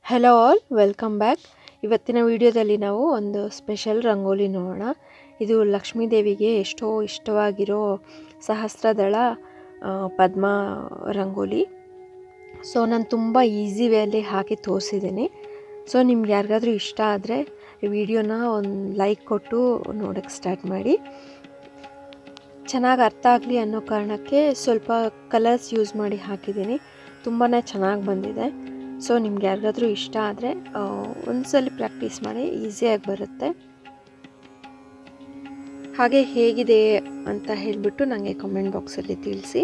Hello all, welcome back. ಇವತ್ತಿನ ವಿಡಿಯೋದಲ್ಲಿ ನಾವು ಒಂದು ಸ್ಪೆಷಲ್ ರಂಗೋಲಿ ನೋಡೋಣ. ಇದು ಲಕ್ಷ್ಮೀ ದೇವಿಗೆ ಎಷ್ಟೋ ಇಷ್ಟವಾಗಿರೋ ಸಹಸ್ರದಳ ಪದ್ಮ ರಂಗೋಲಿ. ಸೊ ನಾನು ತುಂಬ ಈಸಿ ವೇಯಲ್ಲಿ ಹಾಕಿ ತೋರಿಸಿದ್ದೀನಿ. ಸೊ ನಿಮ್ಗೆ ಯಾರಿಗಾದ್ರೂ ಇಷ್ಟ ಆದರೆ ವಿಡಿಯೋನ ಒಂದು ಲೈಕ್ ಕೊಟ್ಟು ನೋಡೋಕ್ಕೆ ಸ್ಟಾರ್ಟ್ ಮಾಡಿ. ಚೆನ್ನಾಗಿ ಅರ್ಥ ಆಗಲಿ ಅನ್ನೋ ಕಾರಣಕ್ಕೆ ಸ್ವಲ್ಪ ಕಲರ್ಸ್ ಯೂಸ್ ಮಾಡಿ ಹಾಕಿದ್ದೀನಿ. ತುಂಬಾ ಚೆನ್ನಾಗಿ ಬಂದಿದೆ. ಸೊ ನಿಮ್ಗೆ ಯಾರಿಗಾದ್ರೂ ಇಷ್ಟ ಆದರೆ ಒಂದ್ಸಲ ಪ್ರಾಕ್ಟೀಸ್ ಮಾಡಿ, ಈಸಿಯಾಗಿ ಬರುತ್ತೆ. ಹಾಗೆ ಹೇಗಿದೆ ಅಂತ ಹೇಳಿಬಿಟ್ಟು ನನಗೆ ಕಮೆಂಟ್ ಬಾಕ್ಸಲ್ಲಿ ತಿಳಿಸಿ.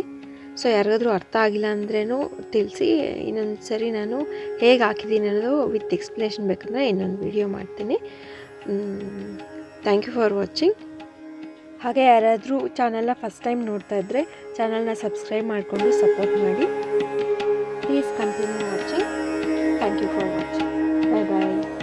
ಸೊ ಯಾರಿಗಾದ್ರೂ ಅರ್ಥ ಆಗಿಲ್ಲ ಅಂದ್ರೂ ತಿಳಿಸಿ. ಇನ್ನೊಂದು ಸರಿ ನಾನು ಹೇಗೆ ಹಾಕಿದ್ದೀನಿ ಅನ್ನೋದು ವಿತ್ ಎಕ್ಸ್ಪ್ಲೇಷನ್ ಬೇಕಂದರೆ ಇನ್ನೊಂದು ವಿಡಿಯೋ ಮಾಡ್ತೀನಿ. Thank you for watching. ಹಾಗೆ ಯಾರಾದರೂ ಚಾನಲ್ನ ಫಸ್ಟ್ ಟೈಮ್ ನೋಡ್ತಾ ಇದ್ದರೆ ಚಾನಲ್ನ ಸಬ್ಸ್ಕ್ರೈಬ್ ಮಾಡಿಕೊಂಡು ಸಪೋರ್ಟ್ ಮಾಡಿ. Please continue watching. Thank you for watching. Bye bye.